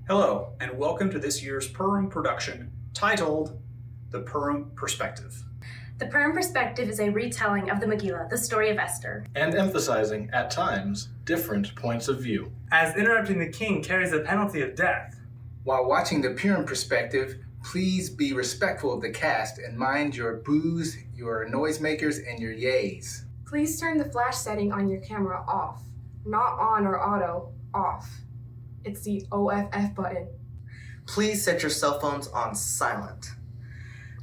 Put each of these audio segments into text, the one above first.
Hello, and welcome to this year's Purim production titled The Purim Perspective. The Purim Perspective is a retelling of the Megillah, the story of Esther, and emphasizing, at times, different points of view. As interrupting the king carries the penalty of death. While watching the Purim Perspective, please be respectful of the cast and mind your boos, your noisemakers, and your yays. Please turn the flash setting on your camera off. Not on or auto, off. It's the OFF button. Please set your cell phones on silent.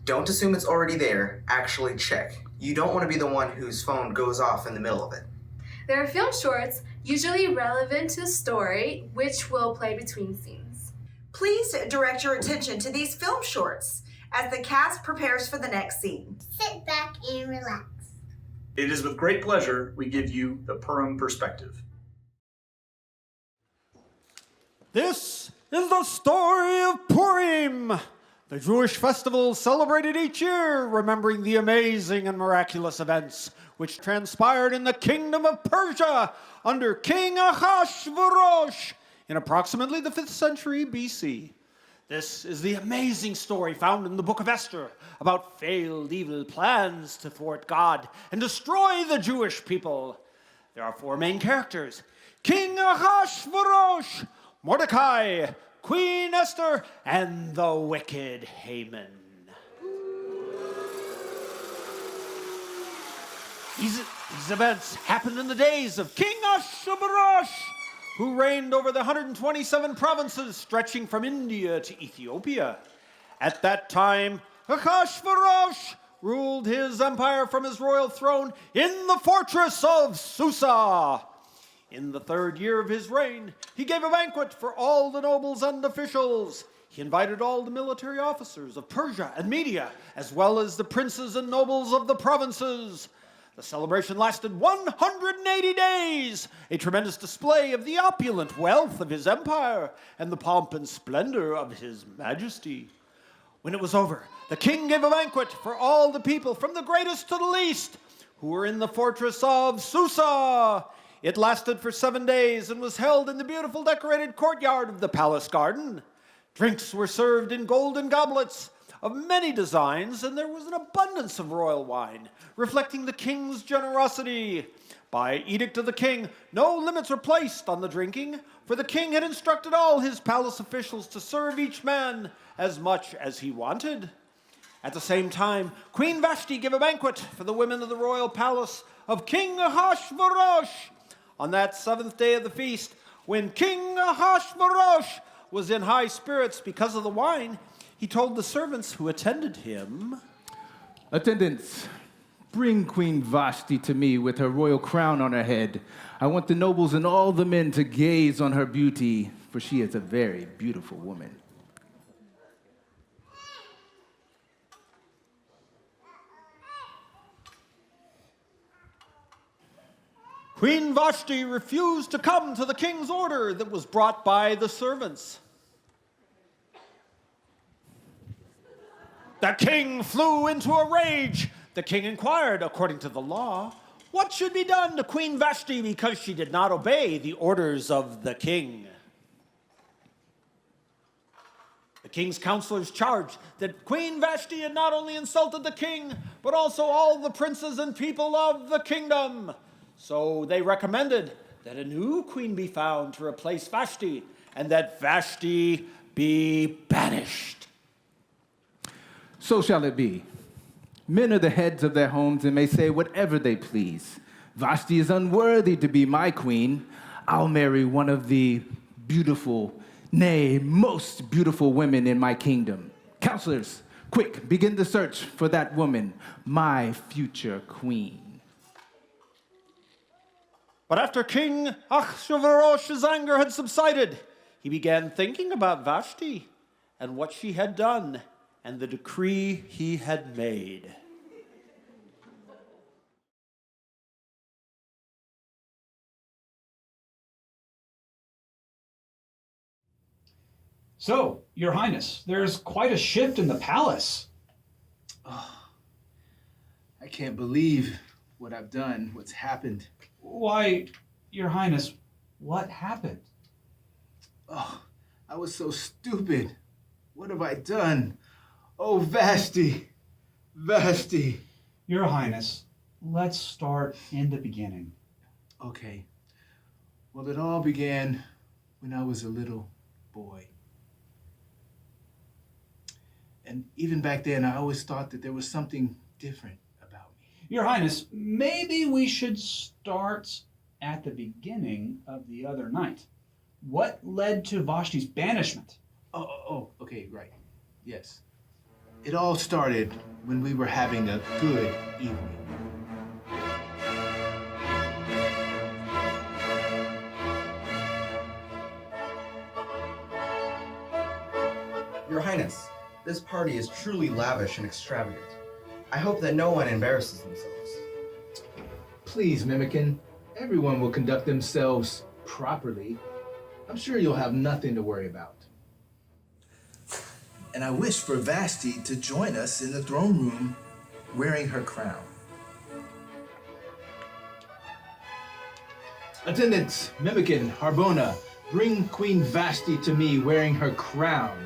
Don't assume it's already there, actually check. You don't want to be the one whose phone goes off in the middle of it. There are film shorts, usually relevant to the story, which will play between scenes. Please direct your attention to these film shorts as the cast prepares for the next scene. Sit back and relax. It is with great pleasure we give you the Purim Perspective. This is the story of Purim, the Jewish festival celebrated each year, remembering the amazing and miraculous events which transpired in the kingdom of Persia under King Ahasuerus in approximately the 5th century BC. This is the amazing story found in the book of Esther about failed evil plans to thwart God and destroy the Jewish people. There are 4 main characters: King Ahasuerus, Mordecai, Queen Esther, and the wicked Haman. These events happened in the days of King Ahasuerus, who reigned over the 127 provinces stretching from India to Ethiopia. At that time, Ahasuerus ruled his empire from his royal throne in the fortress of Susa. In the 3rd year of his reign, he gave a banquet for all the nobles and officials. He invited all the military officers of Persia and Media, as well as the princes and nobles of the provinces. The celebration lasted 180 days, a tremendous display of the opulent wealth of his empire and the pomp and splendor of his majesty. When it was over, the king gave a banquet for all the people, from the greatest to the least, who were in the fortress of Susa. It lasted for 7 days and was held in the beautiful decorated courtyard of the palace garden. Drinks were served in golden goblets of many designs, and there was an abundance of royal wine, reflecting the king's generosity. By edict of the king, no limits were placed on the drinking, for the king had instructed all his palace officials to serve each man as much as he wanted. At the same time, Queen Vashti gave a banquet for the women of the royal palace of King Ahasuerus. On that 7th day of the feast, when King Ahasuerus was in high spirits because of the wine, he told the servants who attended him, Attendants, bring Queen Vashti to me with her royal crown on her head. I want the nobles and all the men to gaze on her beauty, for she is a very beautiful woman. Queen Vashti refused to come to the king's order that was brought by the servants. The king flew into a rage. The king inquired, according to the law, what should be done to Queen Vashti because she did not obey the orders of the king. The king's counselors charged that Queen Vashti had not only insulted the king, but also all the princes and people of the kingdom. So they recommended that a new queen be found to replace Vashti, and that Vashti be banished. So shall it be. Men are the heads of their homes and may say whatever they please. Vashti is unworthy to be my queen. I'll marry one of the beautiful, nay, most beautiful women in my kingdom. Counselors, quick, begin the search for that woman, my future queen. But after King Ahasuerus' anger had subsided, he began thinking about Vashti and what she had done and the decree he had made. So, Your Highness, there's quite a shift in the palace. Oh, I can't believe what I've done, what's happened. Why, Your Highness, what happened? Oh, I was so stupid. What have I done? Oh, Vashti! Vashti! Your Highness, let's start in the beginning. Okay. Well, it all began when I was a little boy. And even back then, I always thought that there was something different about me. Your Highness, maybe we should start at the beginning of the other night. What led to Vashti's banishment? Okay, right. Yes. It all started when we were having a good evening. Your Highness, this party is truly lavish and extravagant. I hope that no one embarrasses themselves. Please, Mimikin, everyone will conduct themselves properly. I'm sure you'll have nothing to worry about. And I wish for Vashti to join us in the throne room wearing her crown. Attendants, Mimikin, Harbona, bring Queen Vashti to me wearing her crown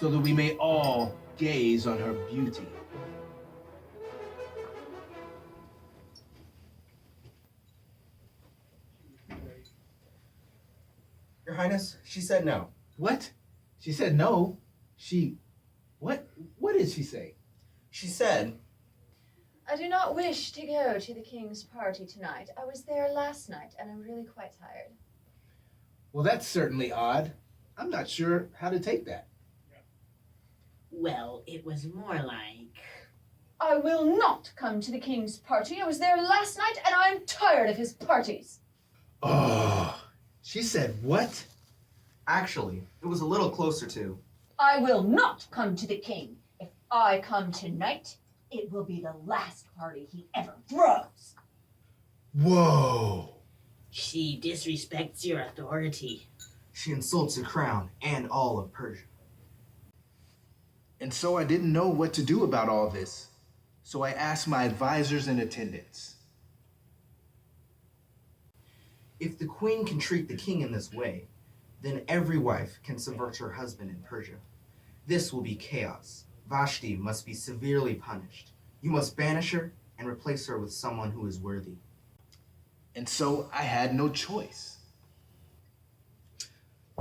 so that we may all gaze on her beauty. Your Highness, she said no. What? She said no? What? What did she say? She said, I do not wish to go to the king's party tonight. I was there last night and I'm really quite tired. Well, that's certainly odd. I'm not sure how to take that. Well, it was more like... I will not come to the king's party. I was there last night and I'm tired of his parties. Oh, she said what? actually, it was a little closer to, I will not come to the king. If I come tonight, it will be the last party he ever throws. Whoa. She disrespects your authority. She insults your crown and all of Persia. And so I didn't know what to do about all this. So I asked my advisors and attendants. If the queen can treat the king in this way, then every wife can subvert her husband in Persia. This will be chaos. Vashti must be severely punished. You must banish her and replace her with someone who is worthy. And so I had no choice.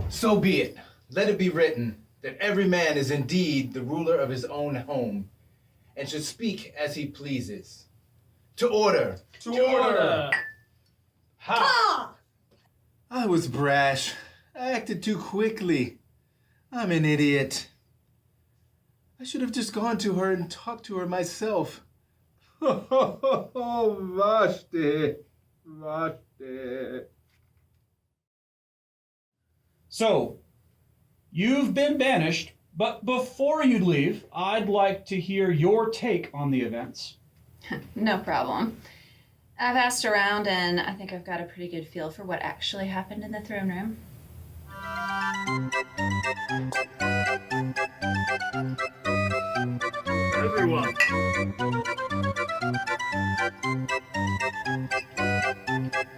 So be it. Let it be written that every man is indeed the ruler of his own home and should speak as he pleases. To order! To order! Ha! I was brash. I acted too quickly. I'm an idiot. I should have just gone to her and talked to her myself. Oh, Vashti. Vashti. So, you've been banished, but before you leave, I'd like to hear your take on the events. No problem. I've asked around, and I think I've got a pretty good feel for what actually happened in the throne room. Everyone.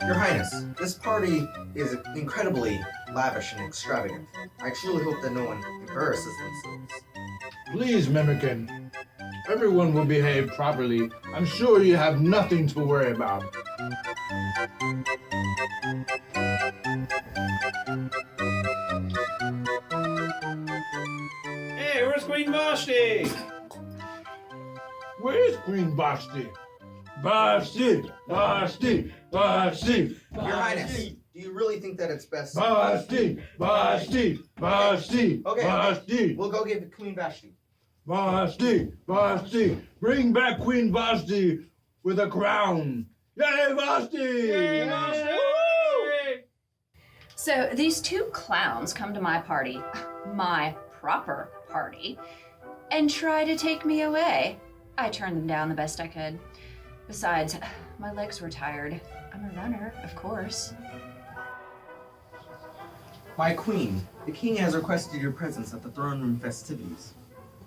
Your Highness, this party is incredibly lavish and extravagant. I truly hope that no one embarrasses themselves. Please, Mimikin. Everyone will behave properly. I'm sure you have nothing to worry about. Hey, where's Queen Vashti? Where's Queen Vashti? Vashti! Vashti! Vashti! Your Highness, do you really think that it's best? Vashti! Vashti! Vashti! Okay, Vashti! we'll go give Queen Vashti. Vashti! Vashti! Bring back Queen Vashti with a crown! Yay, Vashti! Yay, Vashti! So these two clowns come to my party, my proper party, and try to take me away. I turned them down the best I could. Besides, my legs were tired. I'm a runner, of course. My queen, the king has requested your presence at the throne room festivities.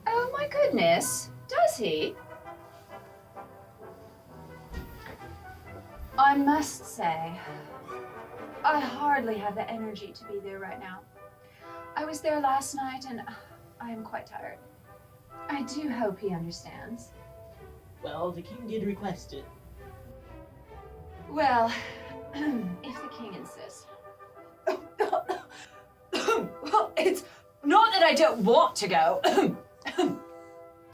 Oh my goodness, does he? I must say, I hardly have the energy to be there right now. I was there last night and I am quite tired. I do hope he understands. Well, the king did request it. Well, if the king insists. Well, it's not that I don't want to go.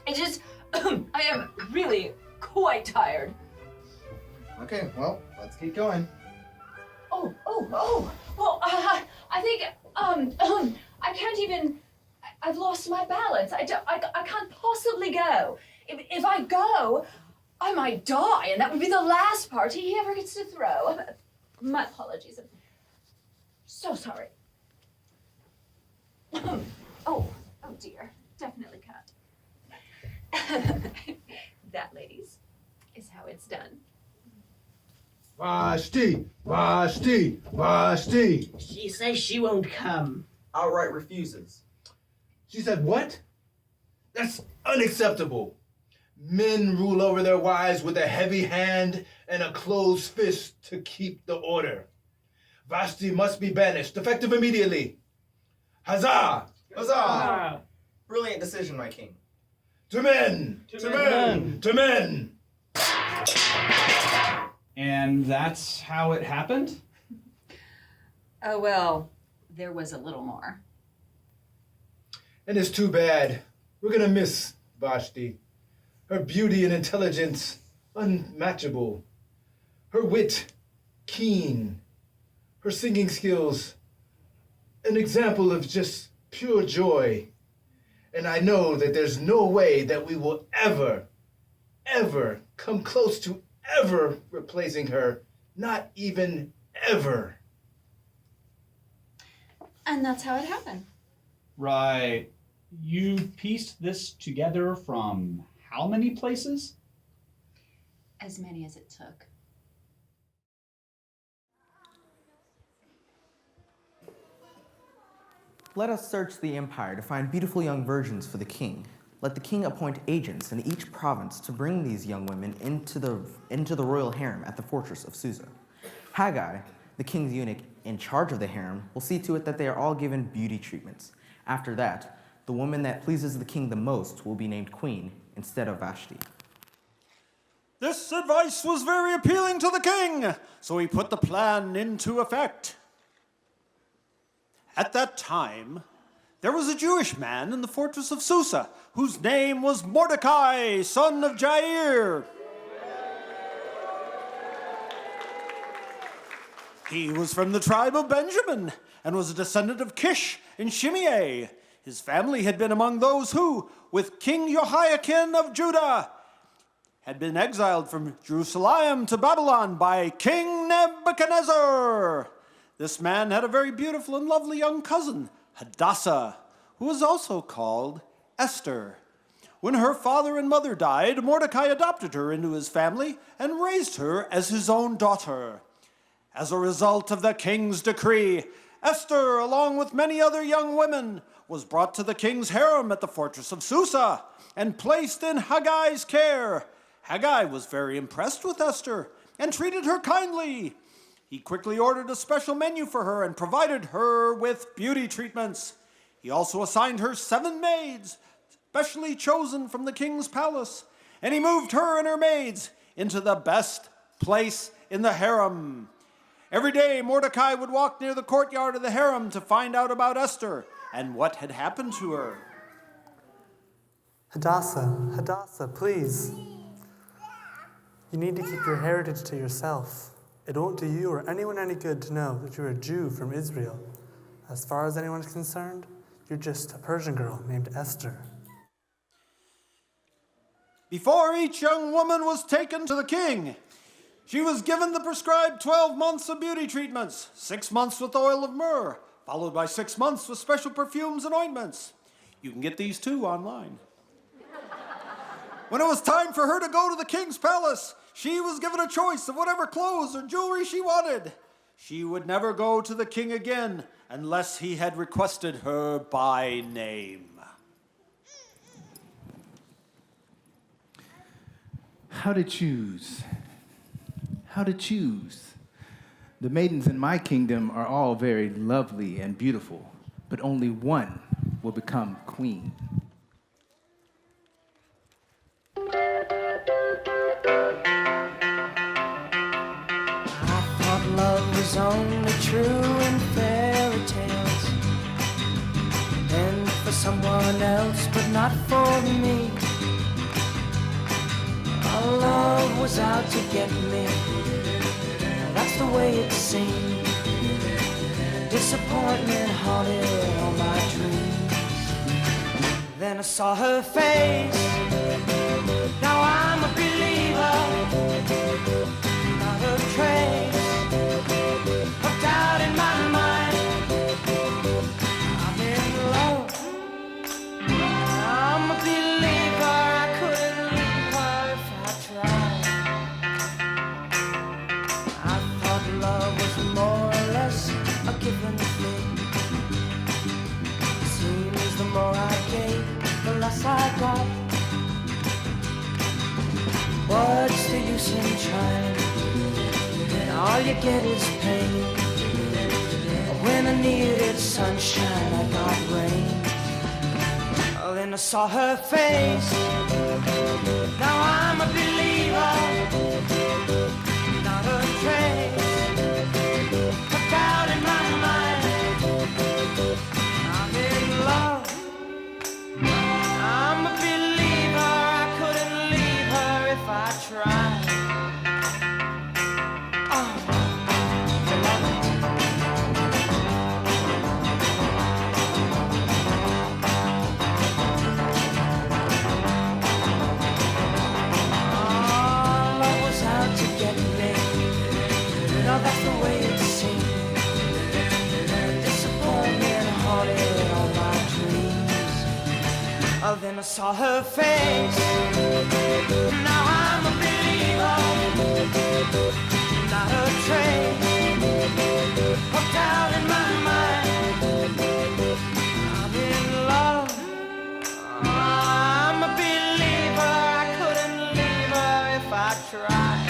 It's just, I am really quite tired. Okay, well, let's keep going. Well, I think, I can't even, I've lost my balance. I can't possibly go. If I go, I might die, and that would be the last party he ever gets to throw. My apologies. I'm so sorry. Oh dear. Definitely can't. That, ladies, is how it's done. Vashti! Vashti! Vashti! She says she won't come. Outright refuses. She said what? That's unacceptable. Men rule over their wives with a heavy hand and a closed fist to keep the order. Vashti must be banished, effective immediately. Huzzah! Huzzah! Brilliant decision, my king. To men! To men! To men! And that's how it happened? Oh, well, there was a little more. And it's too bad. We're gonna miss Vashti. Her beauty and intelligence, unmatchable. Her wit, keen. Her singing skills, an example of just pure joy. And I know that there's no way that we will ever come close to ever replacing her. Not even ever. And that's how it happened. Right. You pieced this together from how many places? As many as it took. Let us search the empire to find beautiful young virgins for the king. Let the king appoint agents in each province to bring these young women into the royal harem at the fortress of Susa. Haggai, the king's eunuch in charge of the harem, will see to it that they are all given beauty treatments. After that, the woman that pleases the king the most will be named queen instead of Vashti. This advice was very appealing to the king, so he put the plan into effect. At that time, there was a Jewish man in the fortress of Susa, whose name was Mordecai, son of Jair. He was from the tribe of Benjamin, and was a descendant of Kish and Shimei. His family had been among those who, with King Jehoiakim of Judah, had been exiled from Jerusalem to Babylon by King Nebuchadnezzar. This man had a very beautiful and lovely young cousin, Hadassah, who was also called Esther. When her father and mother died, Mordecai adopted her into his family and raised her as his own daughter. As a result of the king's decree, Esther, along with many other young women, was brought to the king's harem at the fortress of Susa and placed in Haggai's care. Haggai was very impressed with Esther and treated her kindly. He quickly ordered a special menu for her and provided her with beauty treatments. He also assigned her 7 maids, specially chosen from the king's palace, and he moved her and her maids into the best place in the harem. Every day, Mordecai would walk near the courtyard of the harem to find out about Esther and what had happened to her. Hadassah, please. You need to keep your heritage to yourself. It won't do you or anyone any good to know that you're a Jew from Israel. As far as anyone's concerned, you're just a Persian girl named Esther. Before each young woman was taken to the king, she was given the prescribed 12 months of beauty treatments, 6 months with oil of myrrh, followed by 6 months with special perfumes and ointments. You can get these too online. When it was time for her to go to the king's palace, she was given a choice of whatever clothes or jewelry she wanted. She would never go to the king again unless he had requested her by name. How to choose. How to choose. The maidens in my kingdom are all very lovely and beautiful, but only one will become queen. I thought love was only true in fairy tales, and for someone else, but not for me. Our love was out to get me, that's the way it seemed. Disappointment haunted all my dreams. Then I saw her face, now I'm a believer. Not a trace of doubt in my mind. I'm in love, I'm a believer. I couldn't leave her if I tried. I thought love was more or less a given thing. Seems the more I gave, the less I got. What's the use in trying? All you get is pain. When I needed sunshine, I got rain. Oh, then I saw her face. Now I'm a believer. Not a trace of doubt in my mind. I'm in love. I'm a believer. I couldn't leave her if I tried. That's the way it seemed. Disappointment haunted all my dreams. Oh, then I saw her face. Now I'm a believer. Not a trace of doubt in my mind. I'm in love. I'm a believer. I couldn't leave her if I tried.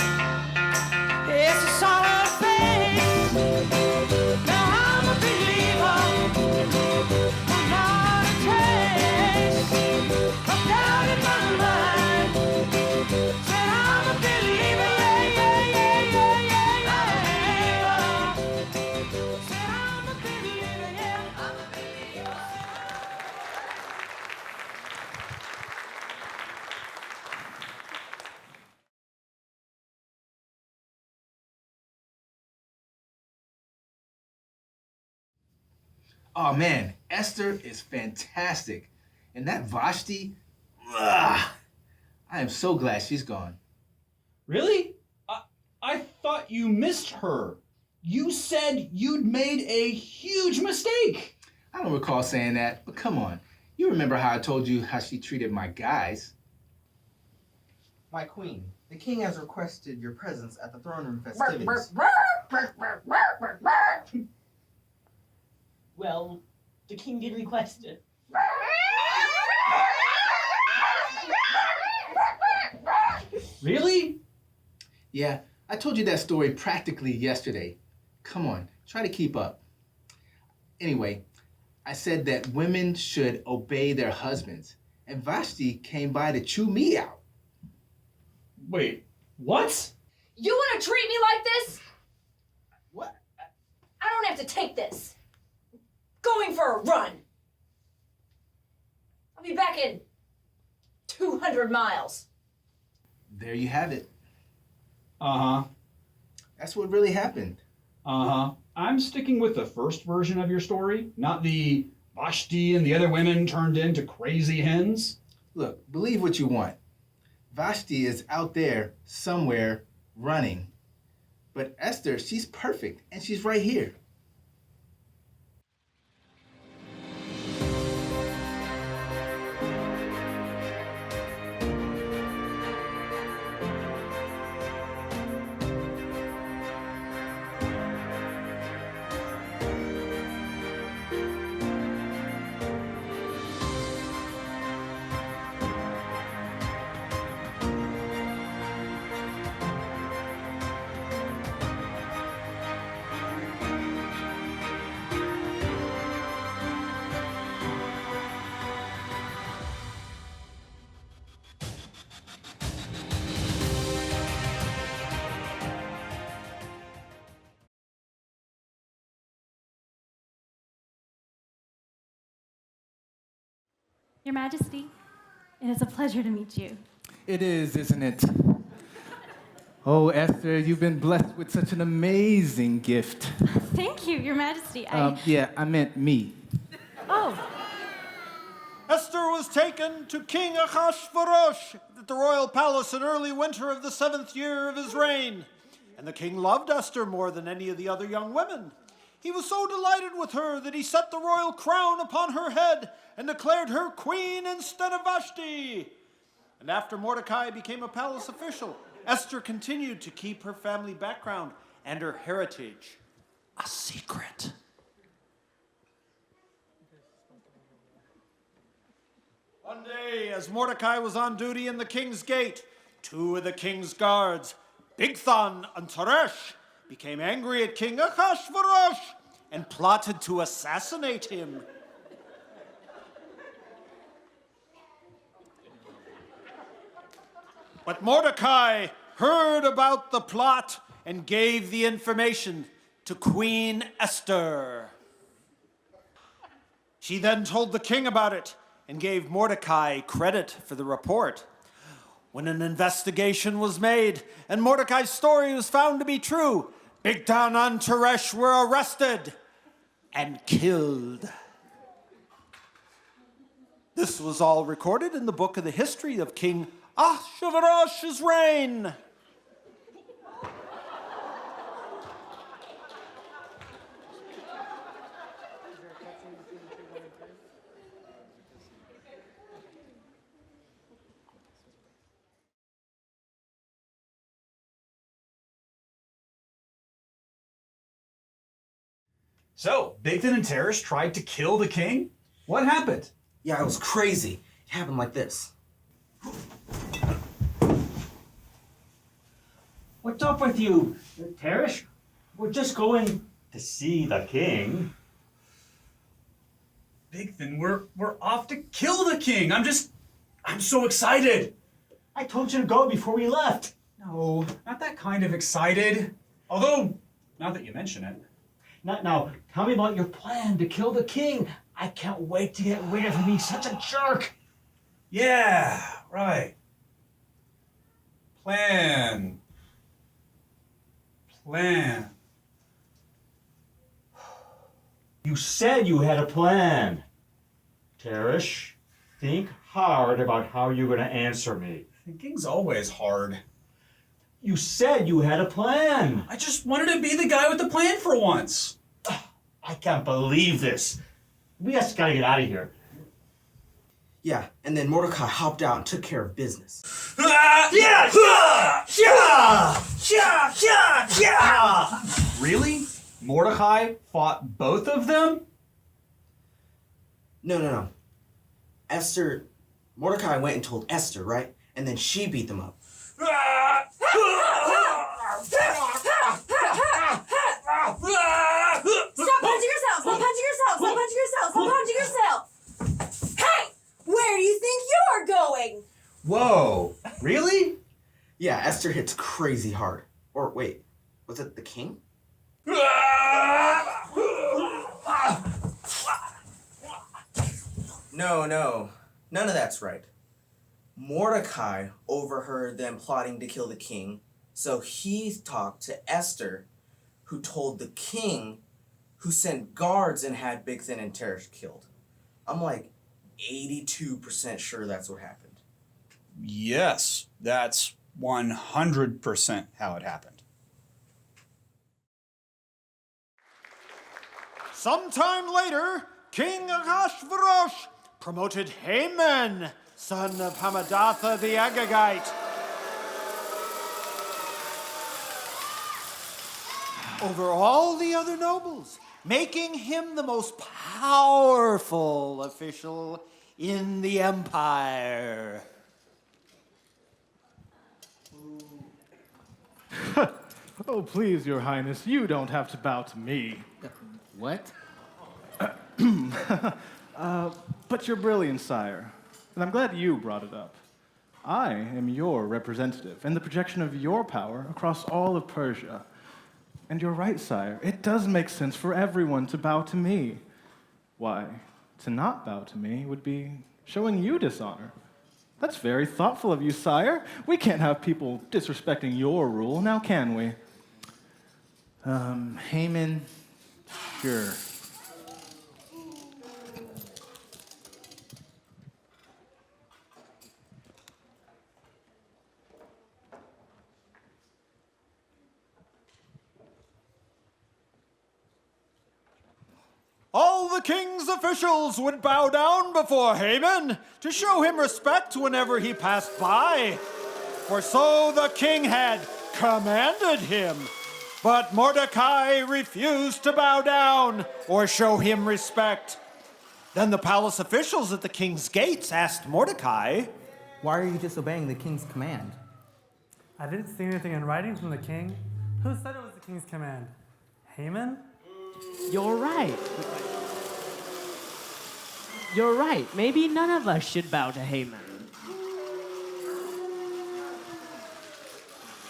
Yes, I saw her. Now I'm a believer. Not a trace of doubt in my mind. Said I'm a believer. Said I'm a believer. Yeah, I'm a believer. Oh man, Esther is fantastic. And that Vashti, ugh, I am so glad she's gone. Really? I thought you missed her. You said you'd made a huge mistake. I don't recall saying that, but come on. You remember how I told you how she treated my guys. My queen, the king has requested your presence at the throne room festivities. Well, the king did request it. Really? Yeah, I told you that story practically yesterday. Come on, try to keep up. Anyway, I said that women should obey their husbands, and Vashti came by to chew me out. Wait, what? You want to treat me like this? What? I don't have to take this. Going for a run. I'll be back in 200 miles. There you have it. Uh-huh. That's what really happened. Uh-huh. I'm sticking with the first version of your story, not the Vashti and the other women turned into crazy hens. Look, believe what you want. Vashti is out there somewhere running. But Esther, she's perfect, and she's right here. Your Majesty, it is a pleasure to meet you. It is, isn't it? Oh, Esther, you've been blessed with such an amazing gift. Thank you, Your Majesty. Yeah, I meant me. Oh. Esther was taken to King Ahasuerus at the royal palace in early winter of the 7th year of his reign. And the king loved Esther more than any of the other young women. He was so delighted with her that he set the royal crown upon her head and declared her queen instead of Vashti. And after Mordecai became a palace official, Esther continued to keep her family background and her heritage a secret. One day, as Mordecai was on duty in the king's gate, two of the king's guards, Bigthan and Teresh, became angry at King Ahasuerus and plotted to assassinate him. But Mordecai heard about the plot and gave the information to Queen Esther. She then told the king about it and gave Mordecai credit for the report. When an investigation was made and Mordecai's story was found to be true, Bigthan and Teresh were arrested and killed. This was all recorded in the book of the history of King Ahasuerus' reign. So, Bigthan and Teresh tried to kill the king? What happened? Yeah, it was crazy. It happened like this. What's up with you, Teresh? We're just going to see the king. Bigthan, we're off to kill the king. I'm so excited. I told you to go before we left. No, not that kind of excited. Although, now that you mention it. Now, tell me about your plan to kill the king. I can't wait to get rid of him. He's such a jerk. Yeah, right. Plan. You said you had a plan. Teresh, think hard about how you're going to answer me. Thinking's always hard. You said you had a plan. I just wanted to be the guy with the plan for once. I can't believe this. We just gotta get out of here. Yeah, and then Mordecai hopped out and took care of business. Really? Mordecai fought both of them? No. Mordecai went and told Esther, right? And then she beat them up. Stop punching yourself! Stop punching yourself! Stop punching yourself! Stop punching yourself! Hey! Where do you think you're going? Whoa, really? Yeah, Esther hits crazy hard. Or wait, was it the king? No. None of that's right. Mordecai overheard them plotting to kill the king, so he talked to Esther, who told the king, who sent guards and had Bigthan and Teresh killed. I'm like 82% sure that's what happened. Yes, that's 100% how it happened. Sometime later, King Ahasuerus promoted Haman, son of Hamadatha the Agagite, over all the other nobles, making him the most powerful official in the empire. Oh, please, Your Highness, you don't have to bow to me. What? But you're brilliant, sire, and I'm glad you brought it up. I am your representative and the projection of your power across all of Persia. And you're right, sire, it does make sense for everyone to bow to me. Why, to not bow to me would be showing you dishonor. That's very thoughtful of you, sire. We can't have people disrespecting your rule, now can we? Haman, sure. All the king's officials would bow down before Haman to show him respect whenever he passed by. For so the king had commanded him. But Mordecai refused to bow down or show him respect. Then the palace officials at the king's gates asked Mordecai, "Why are you disobeying the king's command?" I didn't see anything in writing from the king. Who said it was the king's command? Haman? You're right. You're right. Maybe none of us should bow to Haman.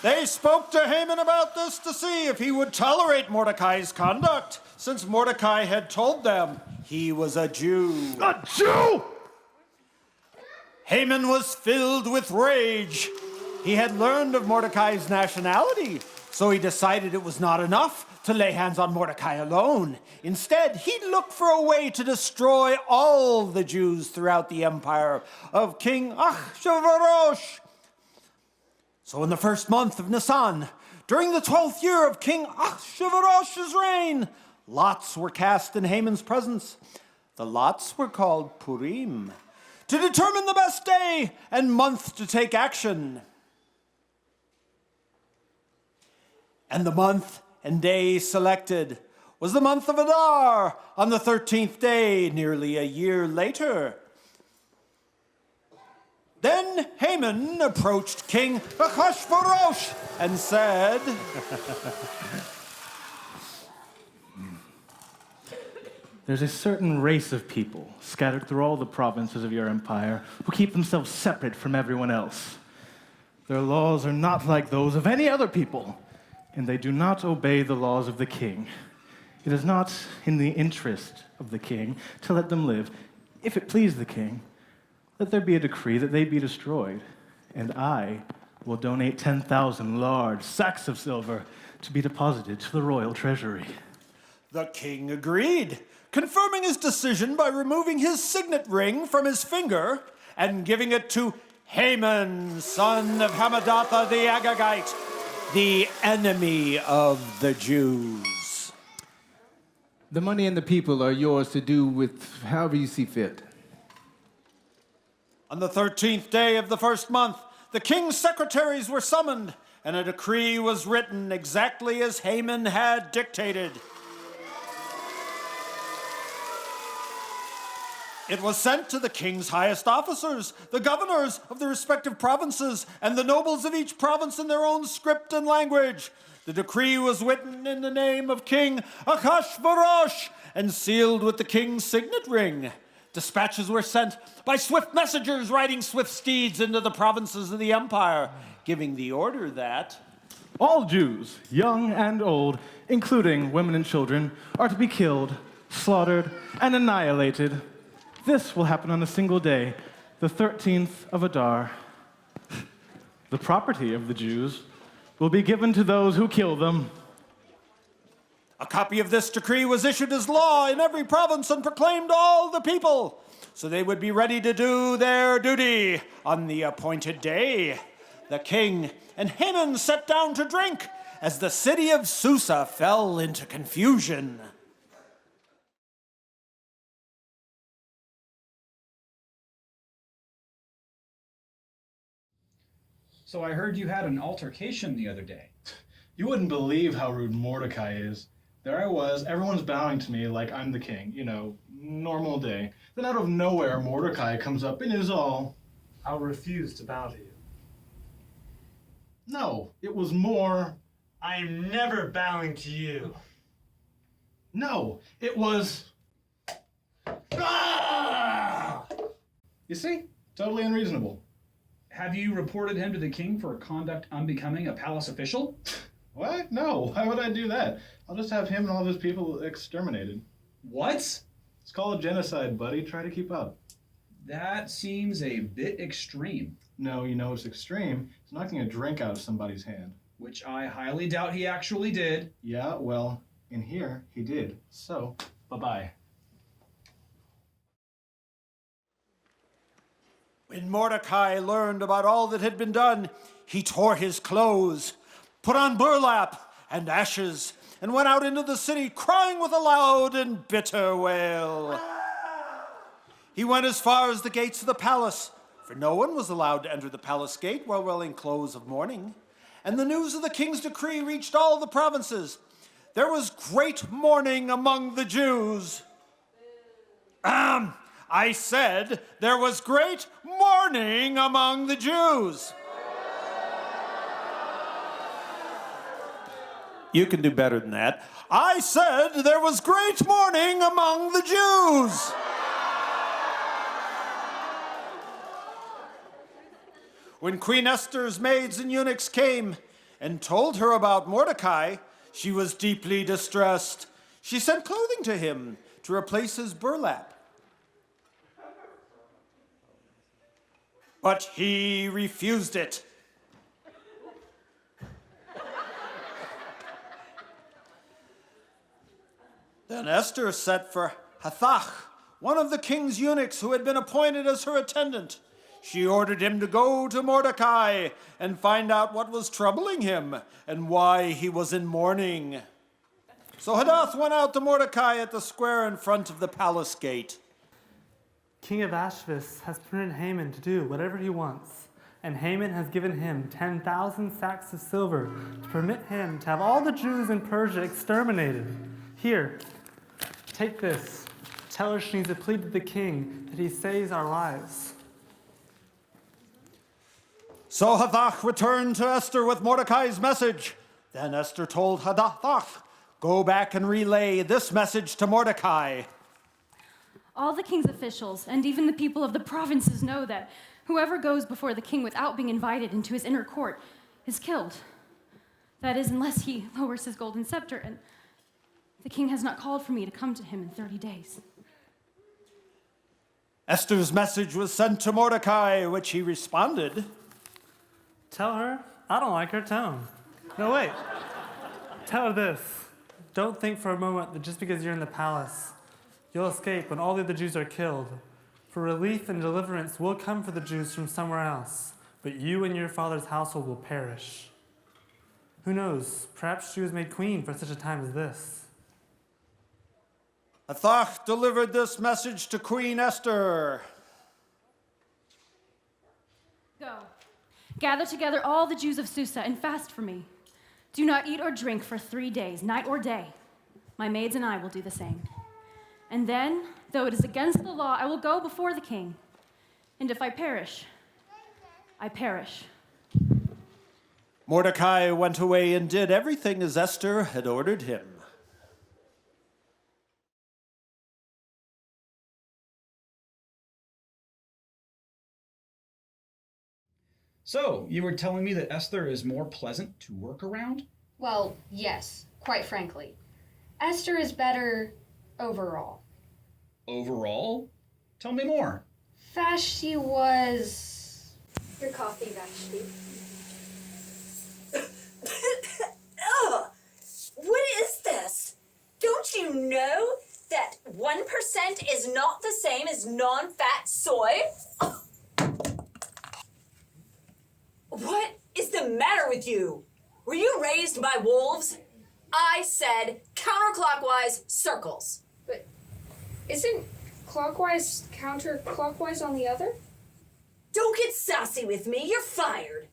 They spoke to Haman about this to see if he would tolerate Mordecai's conduct, since Mordecai had told them he was a Jew. A Jew? Haman was filled with rage. He had learned of Mordecai's nationality, so he decided it was not enough to lay hands on Mordecai alone. Instead, he looked for a way to destroy all the Jews throughout the empire of King Ahasuerus. So in the first month of Nisan, during the 12th year of King Ahasuerus' reign, lots were cast in Haman's presence. The lots were called Purim, to determine the best day and month to take action. And the month and day selected was the month of Adar on the 13th day, nearly a year later. Then Haman approached King Ahasuerus and said, There's a certain race of people scattered through all the provinces of your empire who keep themselves separate from everyone else. Their laws are not like those of any other people, and they do not obey the laws of the king. It is not in the interest of the king to let them live. If it please the king, let there be a decree that they be destroyed, and I will donate 10,000 large sacks of silver to be deposited to the royal treasury. The king agreed, confirming his decision by removing his signet ring from his finger and giving it to Haman, son of Hammedatha the Agagite, the enemy of the Jews. The money and the people are yours to do with however you see fit. On the 13th day of the first month, the king's secretaries were summoned, and a decree was written exactly as Haman had dictated. It was sent to the king's highest officers, the governors of the respective provinces, and the nobles of each province in their own script and language. The decree was written in the name of King Ahasuerus and sealed with the king's signet ring. Dispatches were sent by swift messengers riding swift steeds into the provinces of the empire, giving the order that all Jews, young and old, including women and children, are to be killed, slaughtered, and annihilated. This will happen on a single day, the 13th of Adar. The property of the Jews will be given to those who kill them. A copy of this decree was issued as law in every province and proclaimed to all the people, so they would be ready to do their duty on the appointed day. The king and Haman sat down to drink as the city of Susa fell into confusion. So I heard you had an altercation the other day. You wouldn't believe how rude Mordecai is. There I was, everyone's bowing to me like I'm the king, normal day. Then out of nowhere, Mordecai comes up and is all, I'll refuse to bow to you. No, it was more, I'm never bowing to you. No, it was, ah! You see? Totally unreasonable. Have you reported him to the king for conduct unbecoming a palace official? What? No, why would I do that? I'll just have him and all of his people exterminated. What? It's called genocide, buddy. Try to keep up. That seems a bit extreme. No, you know it's extreme. It's knocking a drink out of somebody's hand. Which I highly doubt he actually did. Yeah, well, in here, he did. So, bye-bye. When Mordecai learned about all that had been done, he tore his clothes, put on burlap and ashes, and went out into the city crying with a loud and bitter wail. He went as far as the gates of the palace, for no one was allowed to enter the palace gate while wearing clothes of mourning. And the news of the king's decree reached all the provinces. There was great mourning among the Jews. I said there was great mourning among the Jews. You can do better than that. I said there was great mourning among the Jews. When Queen Esther's maids and eunuchs came and told her about Mordecai, she was deeply distressed. She sent clothing to him to replace his burlap. But he refused it. Then Esther sent for Hathach, one of the king's eunuchs who had been appointed as her attendant. She ordered him to go to Mordecai and find out what was troubling him and why he was in mourning. So Hadath went out to Mordecai at the square in front of the palace gate. King Ahasuerus has permitted Haman to do whatever he wants, and Haman has given him 10,000 sacks of silver to permit him to have all the Jews in Persia exterminated. Here, take this. Tell her she needs to plead to the king that he saves our lives. So Hathach returned to Esther with Mordecai's message. Then Esther told Hathach, "Go back and relay this message to Mordecai." All the king's officials and even the people of the provinces know that whoever goes before the king without being invited into his inner court is killed. That is, unless he lowers his golden scepter, and the king has not called for me to come to him in 30 days. Esther's message was sent to Mordecai, which he responded. Tell her I don't like her tone. No, wait. Tell her this. Don't think for a moment that just because you're in the palace, you'll escape when all the other Jews are killed. For relief and deliverance will come for the Jews from somewhere else, but you and your father's household will perish. Who knows? Perhaps she was made queen for such a time as this. Hathach delivered this message to Queen Esther. Go. Gather together all the Jews of Susa and fast for me. Do not eat or drink for 3 days, night or day. My maids and I will do the same. And then, though it is against the law, I will go before the king. And if I perish, I perish. Mordecai went away and did everything as Esther had ordered him. So, you were telling me that Esther is more pleasant to work around? Well, yes, quite frankly. Esther is better overall. Overall? Tell me more. Vashti was... Your coffee, Vashti. Ugh! What is this? Don't you know that 1% is not the same as non-fat soy? What is the matter with you? Were you raised by wolves? I said counterclockwise circles. But isn't clockwise counterclockwise on the other? Don't get sassy with me. You're fired.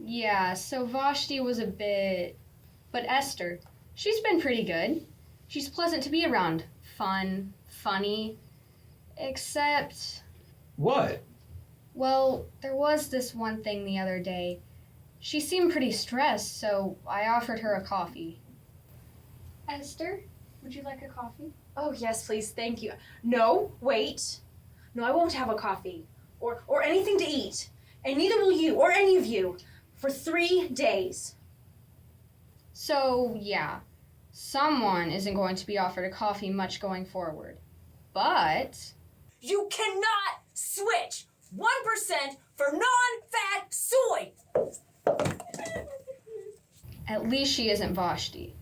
Yeah, so Vashti was a bit... But Esther, she's been pretty good. She's pleasant to be around. Fun, funny. Except... What? Well, there was this one thing the other day. She seemed pretty stressed, so I offered her a coffee. Esther, would you like a coffee? Oh, yes, please. Thank you. No, wait. No, I won't have a coffee or anything to eat. And neither will you or any of you for 3 days. So, yeah, someone isn't going to be offered a coffee much going forward. But You cannot switch 1% for non-fat soy. at least she isn't Vashti.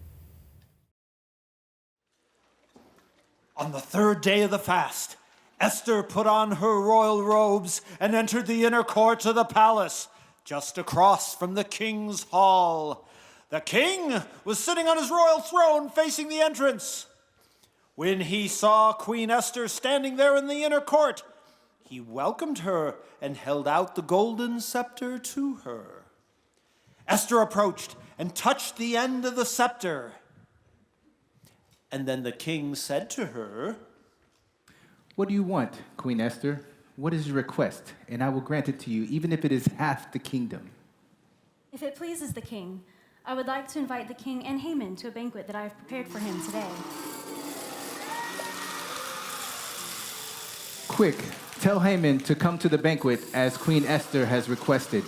On the third day of the fast, Esther put on her royal robes and entered the inner court of the palace, just across from the king's hall. The king was sitting on his royal throne facing the entrance. When he saw Queen Esther standing there in the inner court, he welcomed her and held out the golden scepter to her. Esther approached and touched the end of the scepter. And then the king said to her, What do you want, Queen Esther? What is your request? And I will grant it to you, even if it is half the kingdom. If it pleases the king, I would like to invite the king and Haman to a banquet that I have prepared for him today. Quick, tell Haman to come to the banquet as Queen Esther has requested.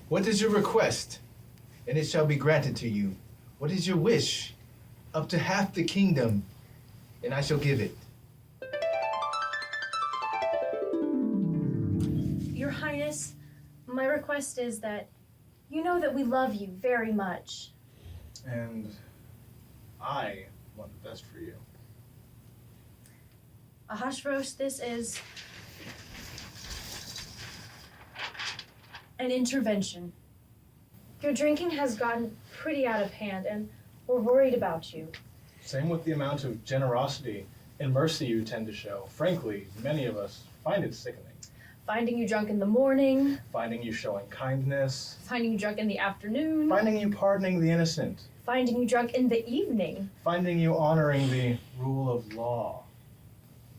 What is your request? And it shall be granted to you. What is your wish? Up to half the kingdom, and I shall give it. Your Highness, my request is that you know that we love you very much. And I want the best for you. Ahasuerus, this is an intervention. Your drinking has gotten pretty out of hand, and we're worried about you. Same with the amount of generosity and mercy you tend to show. Frankly, many of us find it sickening. Finding you drunk in the morning, Finding you showing kindness, finding you drunk in the afternoon, finding you pardoning the innocent, finding you drunk in the evening. finding you honoring the rule of law.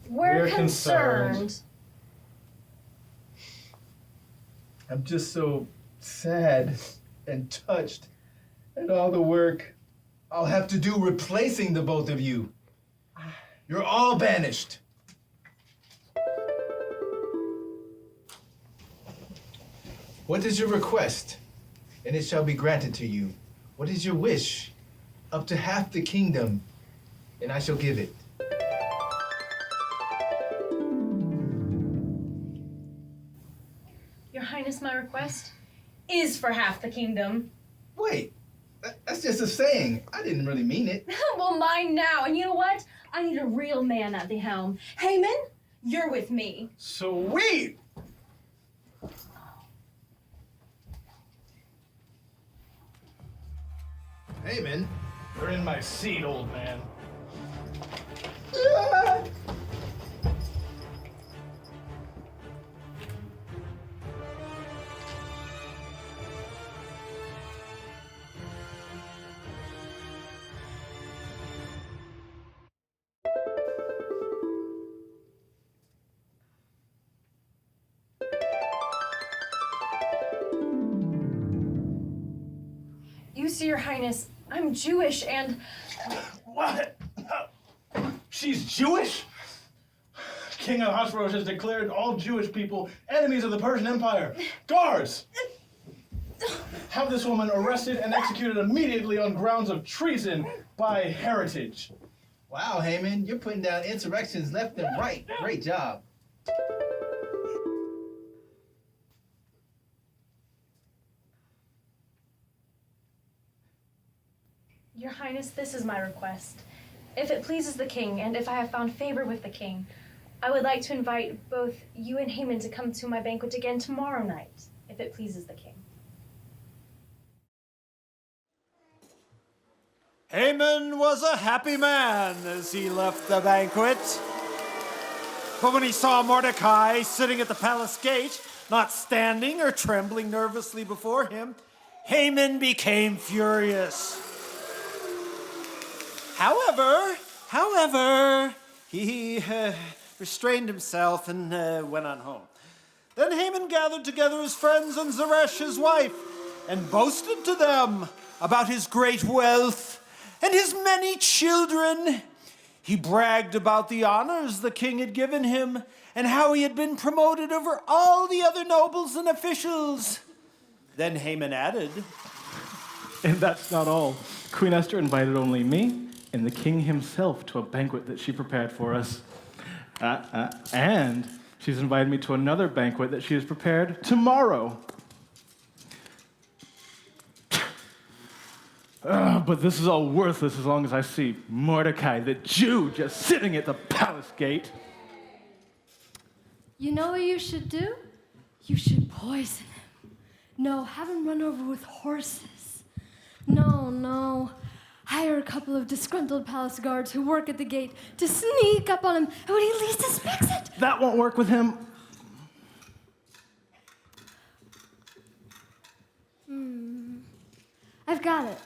We're concerned. concerned. I'm just so sad and touched at all the work I'll have to do replacing the both of you. You're all banished. What is your request? And it shall be granted to you. What is your wish? Up to half the kingdom, and I shall give it. Your Highness, my request is for half the kingdom. Wait, that's just a saying. I didn't really mean it. Well, mine now. And you know what? I need a real man at the helm. Haman, you're with me. Sweet! Haman? You're in my seat, old man. You see, Your Highness, I'm Jewish and... What? She's Jewish? King Ahasuerus has declared all Jewish people enemies of the Persian Empire. Guards! Have this woman arrested and executed immediately on grounds of treason by heritage. Wow, Haman, you're putting down insurrections left and right. Great job. Your Highness, this is my request. If it pleases the king, and if I have found favor with the king, I would like to invite both you and Haman to come to my banquet again tomorrow night, if it pleases the king. Haman was a happy man as he left the banquet. But when he saw Mordecai sitting at the palace gate, not standing or trembling nervously before him, Haman became furious. However, he restrained himself and went on home. Then Haman gathered together his friends and Zeresh, his wife, and boasted to them about his great wealth and his many children. He bragged about the honors the king had given him and how he had been promoted over all the other nobles and officials. Then Haman added, And that's not all. Queen Esther invited only me and the king himself to a banquet that she prepared for us. And she's invited me to another banquet that she has prepared tomorrow. But this is all worthless as long as I see Mordecai, the Jew, just sitting at the palace gate. You know what you should do? You should poison him. No, have him run over with horses. No. Hire a couple of disgruntled palace guards who work at the gate to sneak up on him when he least suspects it. That won't work with him. I've got it.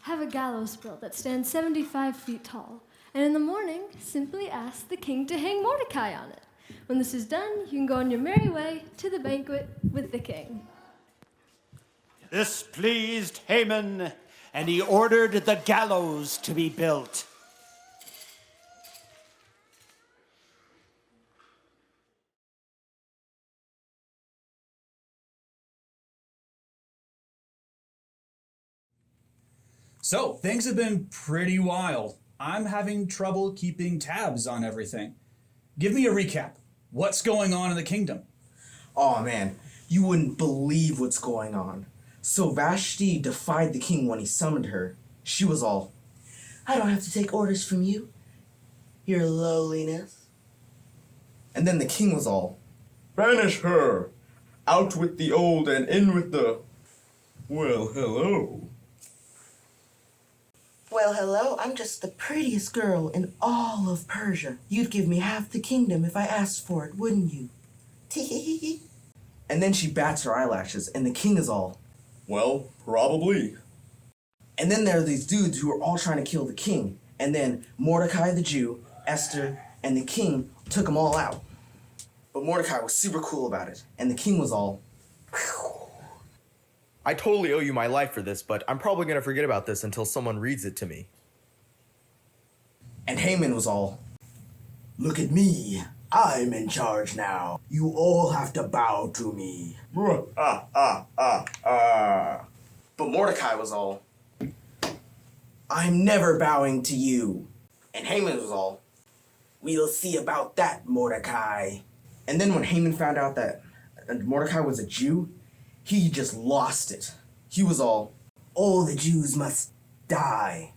Have a gallows built that stands 75 feet tall, and in the morning, simply ask the king to hang Mordecai on it. When this is done, you can go on your merry way to the banquet with the king. This pleased Haman, and he ordered the gallows to be built. So, things have been pretty wild. I'm having trouble keeping tabs on everything. Give me a recap. What's going on in the kingdom? Oh man, you wouldn't believe what's going on. So Vashti defied the king when he summoned her. She was all, I don't have to take orders from you, your lowliness. And then the king was all, Banish her! Out with the old and in with the... Well, hello. well, hello, I'm just the prettiest girl in all of Persia. You'd give me half the kingdom if I asked for it, wouldn't you? Tee-hee-hee-hee. And then she bats her eyelashes, and the king is all, well, probably. And then there are these dudes who are all trying to kill the king. And then Mordecai the Jew, Esther, and the king took them all out. But Mordecai was super cool about it, and the king was all, I totally owe you my life for this, but I'm probably going to forget about this until someone reads it to me. And Haman was all, look at me. I'm in charge now. You all have to bow to me. But Mordecai was all, I'm never bowing to you. And Haman was all, we'll see about that, Mordecai. And then when Haman found out that Mordecai was a Jew, he just lost it. He was all the Jews must die.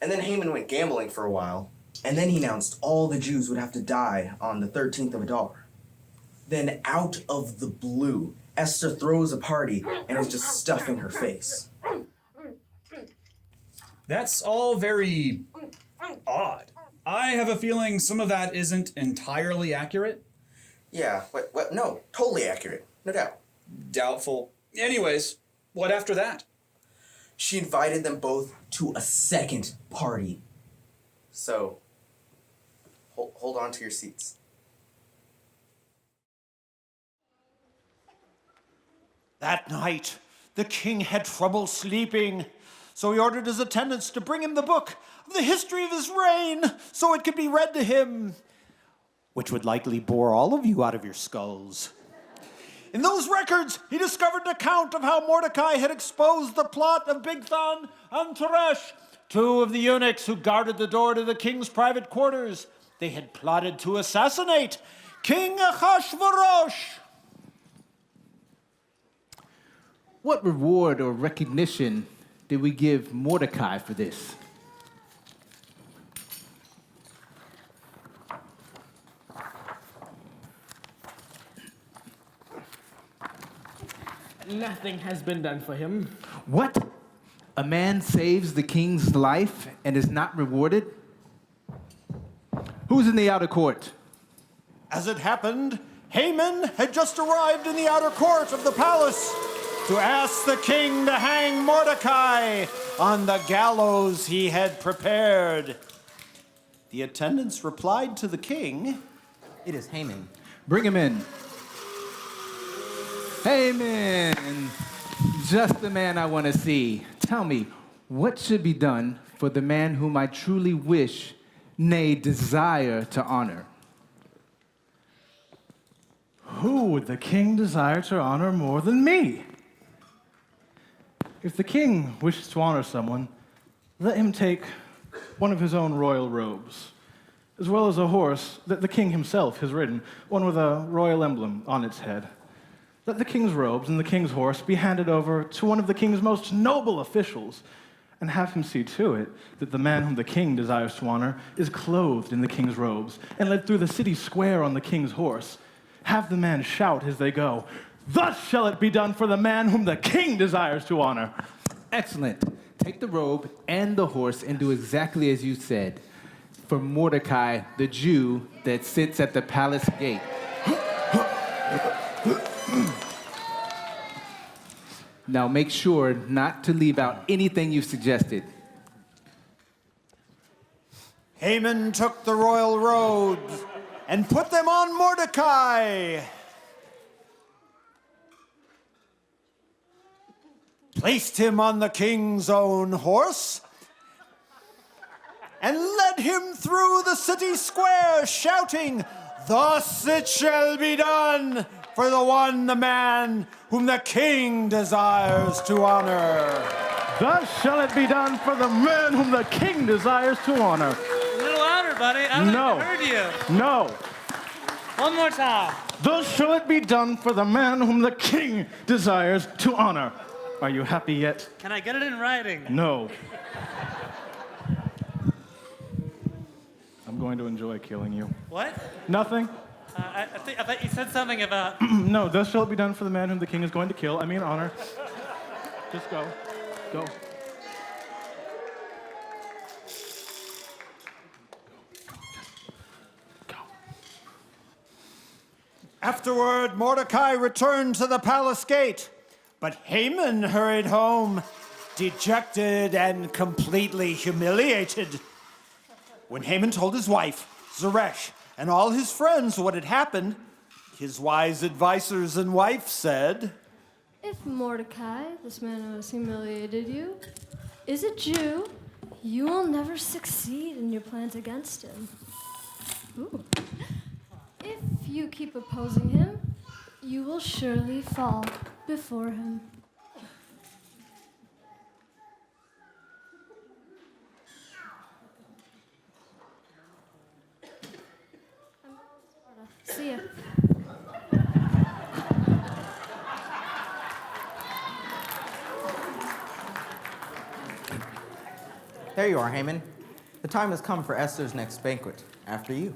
And then Haman went gambling for a while, and then he announced all the Jews would have to die on the 13th of Adar. Then out of the blue, Esther throws a party and is just stuffing her face. That's all very odd. I have a feeling some of that isn't entirely accurate. Yeah, no, totally accurate, no doubt. Doubtful. Anyways, what after that? She invited them both to a second party. So, hold on to your seats. That night, the king had trouble sleeping, so he ordered his attendants to bring him the book of the history of his reign so it could be read to him, which would likely bore all of you out of your skulls. In those records, he discovered an account of how Mordecai had exposed the plot of Bigthan and Teresh, two of the eunuchs who guarded the door to the king's private quarters. They had plotted to assassinate King Ahasuerus. What reward or recognition did we give Mordecai for this? Nothing has been done for him. What? A man saves the king's life and is not rewarded? Who's in the outer court? As it happened, Haman had just arrived in the outer court of the palace to ask the king to hang Mordecai on the gallows he had prepared. The attendants replied to the king, "It is Haman." Bring him in. Haman, just the man I want to see. Tell me, what should be done for the man whom I truly wish, nay, desire to honor? Who would the king desire to honor more than me? If the king wishes to honor someone, let him take one of his own royal robes, as well as a horse that the king himself has ridden, one with a royal emblem on its head. Let the king's robes and the king's horse be handed over to one of the king's most noble officials, and have him see to it that the man whom the king desires to honor is clothed in the king's robes and led through the city square on the king's horse. Have the man shout as they go, "Thus shall it be done for the man whom the king desires to honor." Excellent. Take the robe and the horse and do exactly as you said. For Mordecai, the Jew that sits at the palace gate. Now make sure not to leave out anything you've suggested. Haman took the royal robes and put them on Mordecai, placed him on the king's own horse, and led him through the city square, shouting, "Thus it shall be done for the man whom the king desires to honor." Thus shall it be done for the man whom the king desires to honor. A little louder, buddy. I No. heard you. No. One more time. Thus shall it be done for the man whom the king desires to honor. Are you happy yet? Can I get it in writing? No. I'm going to enjoy killing you. What? Nothing? I thought you said something about... No, thus shall it be done for the man whom the king is going to kill. I mean honor. Just go. Go. Afterward, Mordecai returned to the palace gate, but Haman hurried home, dejected and completely humiliated. When Haman told his wife, Zeresh, and all his friends what had happened, his wise advisors and wife said, "If Mordecai, this man who has humiliated you, is a Jew, you will never succeed in your plans against him. Ooh. If you keep opposing him, you will surely fall before him." See ya. There you are, Haman. The time has come for Esther's next banquet. After you.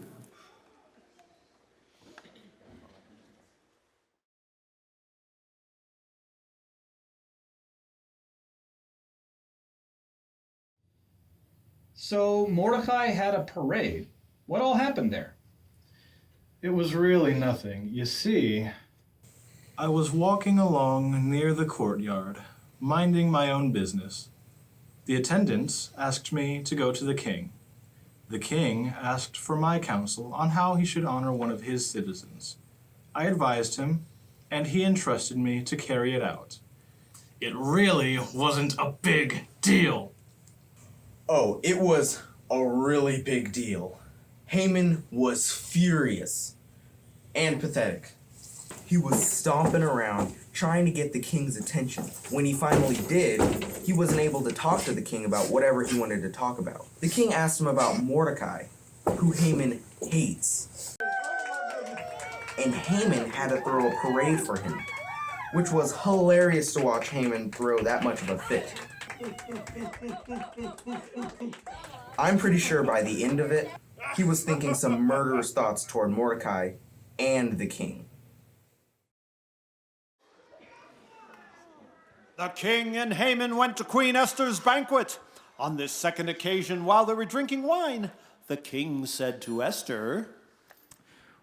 So Mordecai had a parade. What all happened there? It was really nothing. You see, I was walking along near the courtyard, minding my own business. The attendants asked me to go to the king. The king asked for my counsel on how he should honor one of his citizens. I advised him, and he entrusted me to carry it out. It really wasn't a big deal. Oh, it was a really big deal. Haman was furious and pathetic. He was stomping around trying to get the king's attention. When he finally did, he wasn't able to talk to the king about whatever he wanted to talk about. The king asked him about Mordecai, who Haman hates. And Haman had to throw a parade for him, which was hilarious to watch Haman throw that much of a fit. I'm pretty sure by the end of it, he was thinking some murderous thoughts toward Mordecai and the king. The king and Haman went to Queen Esther's banquet. On this second occasion, while they were drinking wine, the king said to Esther,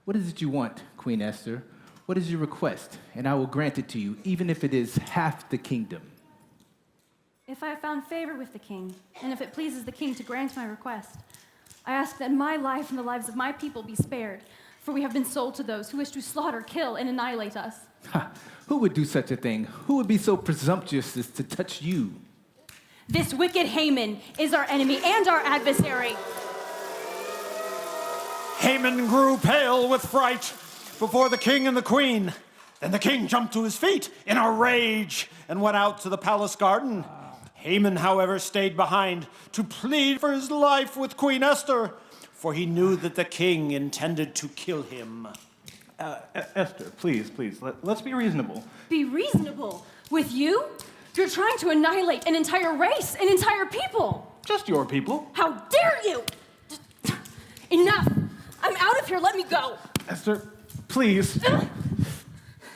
"What is it you want, Queen Esther? What is your request? And I will grant it to you, even if it is half the kingdom." If I have found favor with the king, and if it pleases the king to grant my request, I ask that my life and the lives of my people be spared, for we have been sold to those who wish to slaughter, kill, and annihilate us. Ha! Who would do such a thing? Who would be so presumptuous as to touch you? This wicked Haman is our enemy and our adversary. Haman grew pale with fright before the king and the queen. Then the king jumped to his feet in a rage and went out to the palace garden. Haman, however, stayed behind to plead for his life with Queen Esther, for he knew that the king intended to kill him. Esther, please, let's be reasonable. Be reasonable? With you? You're trying to annihilate an entire race, an entire people. Just your people. How dare you! Enough! I'm out of here, let me go! Esther, please.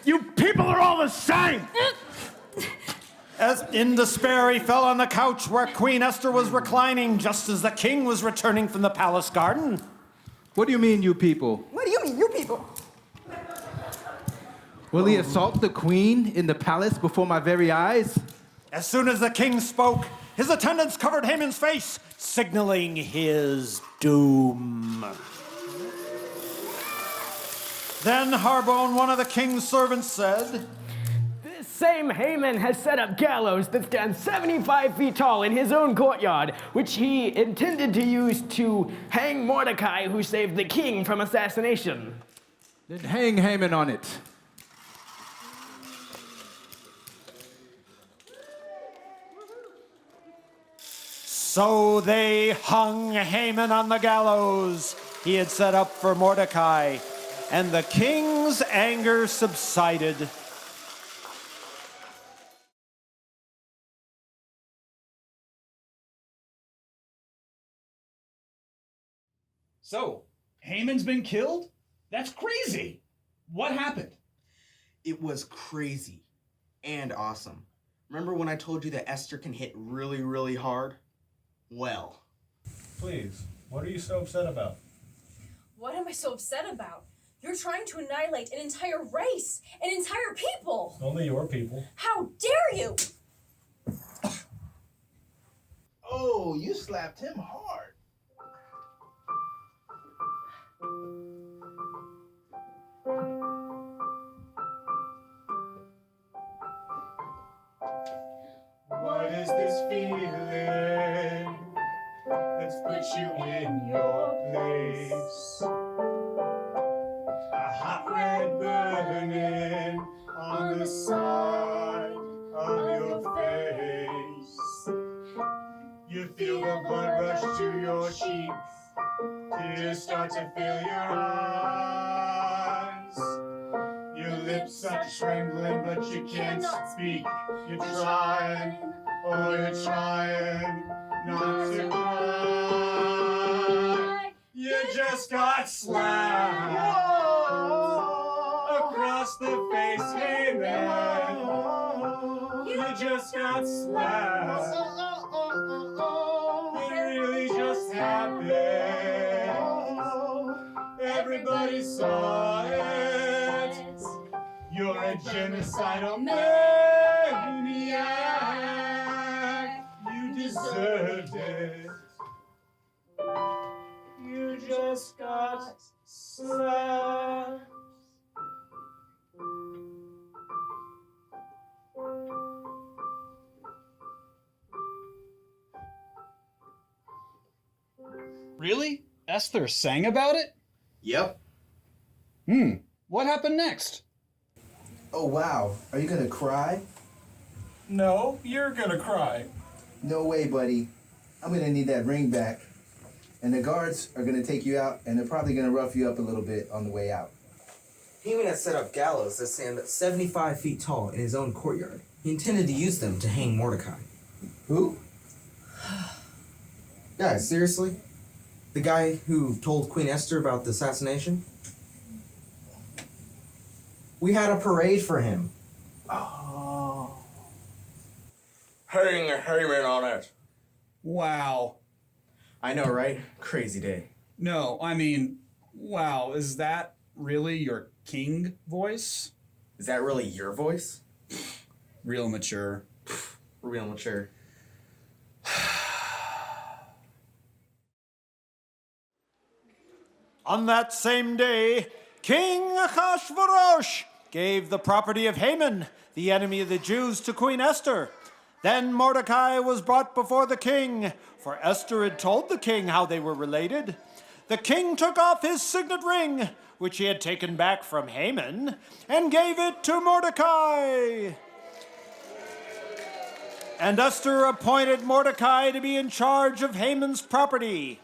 You people are all the same! As in despair, he fell on the couch where Queen Esther was reclining, just as the king was returning from the palace garden. What do you mean, you people? What do you mean, you people? Will he assault the queen in the palace before my very eyes? As soon as the king spoke, his attendants covered Haman's face, signaling his doom. Then Harbone, one of the king's servants, said, "This same Haman has set up gallows that stand 75 feet tall in his own courtyard, which he intended to use to hang Mordecai, who saved the king from assassination." Then hang Haman on it. So they hung Haman on the gallows he had set up for Mordecai, and the king's anger subsided. So, Haman's been killed? That's crazy. What happened? It was crazy and awesome. Remember when I told you that Esther can hit really, really hard? Well. Please, what are you so upset about? What am I so upset about? You're trying to annihilate an entire race, an entire people. Only your people. How dare you? Oh, you slapped him hard. What is this feeling? Let's put you in your place. A hot red burning on the side of your face. You feel the blood rush to your cheeks. Tears start to fill your eyes. Your lips are trembling, but you can't speak. You're trying, oh, you're trying not to cry. You just got slapped across the face, hey man. You just got slapped. It really just happened. Everybody saw it. You're a genocidal maniac. You deserved it. You just got slapped. Really? Esther sang about it? Yep. What happened next? Oh, wow. Are you gonna cry? No, you're gonna cry. No way, buddy. I'm gonna need that ring back. And the guards are gonna take you out, and they're probably gonna rough you up a little bit on the way out. Haman had set up gallows that stand 75 feet tall in his own courtyard. He intended to use them to hang Mordecai. Who? Guys, seriously? The guy who told Queen Esther about the assassination? We had a parade for him. Oh. hang Haman on it. Wow. I know, right? Crazy day. No, I mean, wow, is that really your king voice? Is that really your voice? Real mature. Real mature. On that same day, King Ahasuerus gave the property of Haman, the enemy of the Jews, to Queen Esther. Then Mordecai was brought before the king, for Esther had told the king how they were related. The king took off his signet ring, which he had taken back from Haman, and gave it to Mordecai. And Esther appointed Mordecai to be in charge of Haman's property.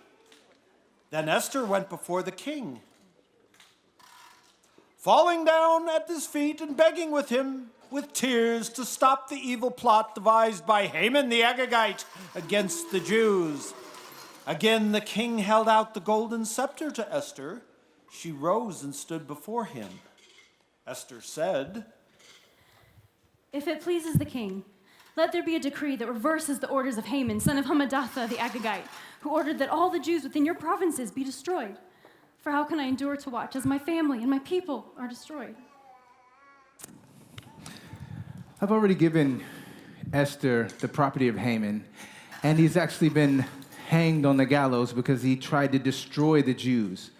Then Esther went before the king, falling down at his feet and begging with him with tears to stop the evil plot devised by Haman the Agagite against the Jews. Again the king held out the golden scepter to Esther. She rose and stood before him. Esther said, If it pleases the king, let there be a decree that reverses the orders of Haman, son of Hammedatha the Agagite, who ordered that all the Jews within your provinces be destroyed. For how can I endure to watch as my family and my people are destroyed? I've already given Esther the property of Haman, and he's actually been hanged on the gallows because he tried to destroy the Jews.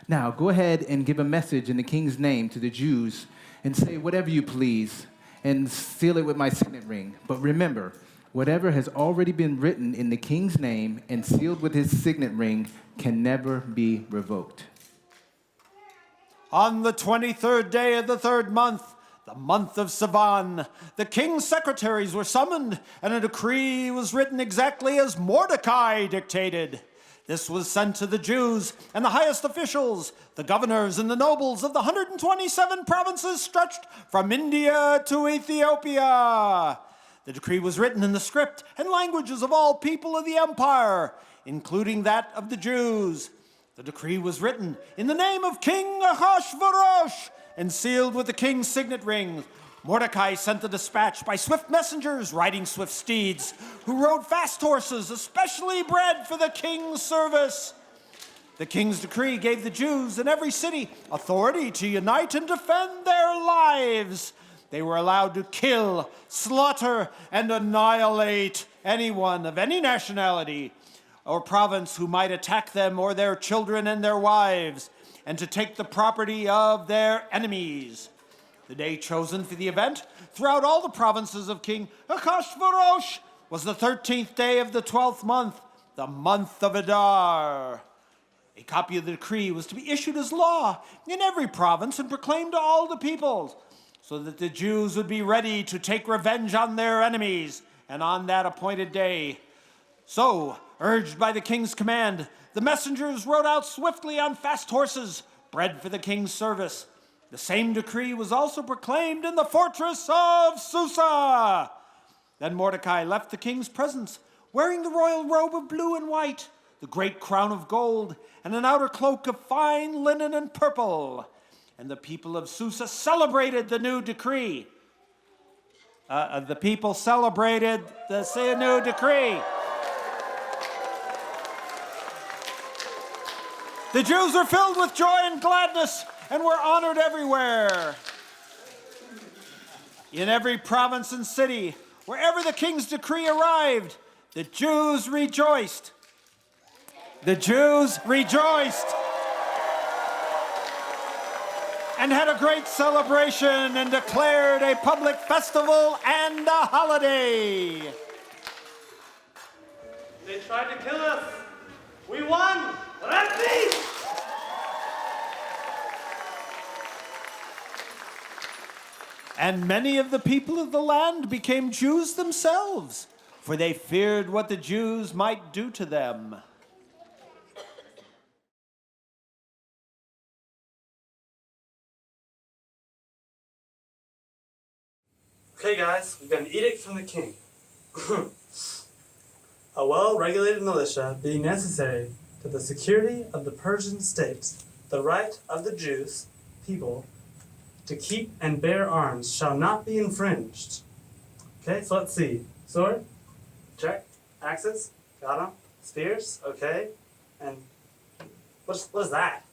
Now, go ahead and give a message in the king's name to the Jews and say whatever you please and seal it with my signet ring. But remember, whatever has already been written in the king's name and sealed with his signet ring can never be revoked. On the 23rd day of the 3rd month, the month of Sivan, the king's secretaries were summoned, and a decree was written exactly as Mordecai dictated. This was sent to the Jews and the highest officials, the governors and the nobles of the 127 provinces stretched from India to Ethiopia. The decree was written in the script and languages of all people of the empire, including that of the Jews. The decree was written in the name of King Ahasuerus and sealed with the king's signet ring. Mordecai sent the dispatch by swift messengers riding swift steeds, who rode fast horses, especially bred for the king's service. The king's decree gave the Jews in every city authority to unite and defend their lives. They were allowed to kill, slaughter, and annihilate anyone of any nationality or province who might attack them or their children and their wives, and to take the property of their enemies. The day chosen for the event throughout all the provinces of King Ahasuerus was the 13th day of the 12th month, the month of Adar. A copy of the decree was to be issued as law in every province and proclaimed to all the peoples, so that the Jews would be ready to take revenge on their enemies, and on that appointed day. So, urged by the king's command, the messengers rode out swiftly on fast horses, bred for the king's service. The same decree was also proclaimed in the fortress of Susa. Then Mordecai left the king's presence, wearing the royal robe of blue and white, the great crown of gold, and an outer cloak of fine linen and purple. And the people of Susa celebrated the new decree. The people celebrated the new decree. The Jews were filled with joy and gladness and were honored everywhere. In every province and city, wherever the king's decree arrived, the Jews rejoiced. The Jews rejoiced and had a great celebration and declared a public festival and a holiday. They tried to kill us. We won. Let me. And many of the people of the land became Jews themselves, for they feared what the Jews might do to them. Okay, guys, we've got an edict from the king. A well-regulated militia being necessary to the security of the Persian state, the right of the Jews, people, to keep and bear arms shall not be infringed. Okay, so let's see. Sword, Check. Axes. Got 'em. Spears. Okay. And what is that?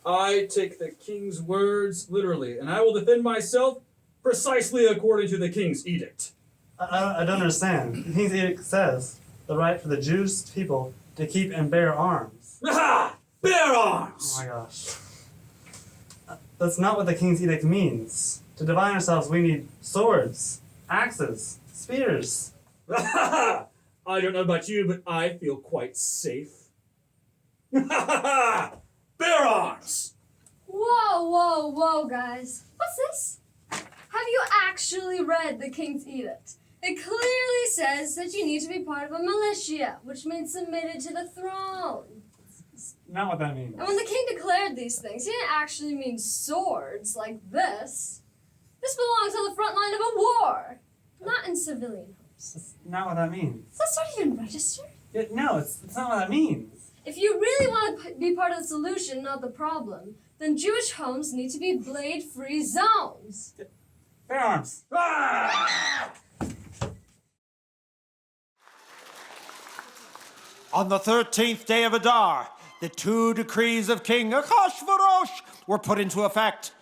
I take the king's words literally, and I will defend myself precisely according to the king's edict. I don't understand. The king's edict says the right for the Jewish people to keep and bear arms. Aha! Bear arms! Oh my gosh. That's not what the king's edict means. To defend ourselves, we need swords, axes, spears. I don't know about you, but I feel quite safe. Bear arms! Whoa, guys. What's this? Have you actually read the King's Edict? It clearly says that you need to be part of a militia, which means submitted to the throne. Not what that means. And when the king declared these things, he didn't actually mean swords like this. This belongs on the front line of a war, not in civilian homes. That's not what that means. Is that sort of even registered? No, it's not what that means. If you really want to be part of the solution, not the problem, then Jewish homes need to be blade-free zones. Bear arms. On the 13th day of Adar, the 2 decrees of King Ahasuerus were put into effect.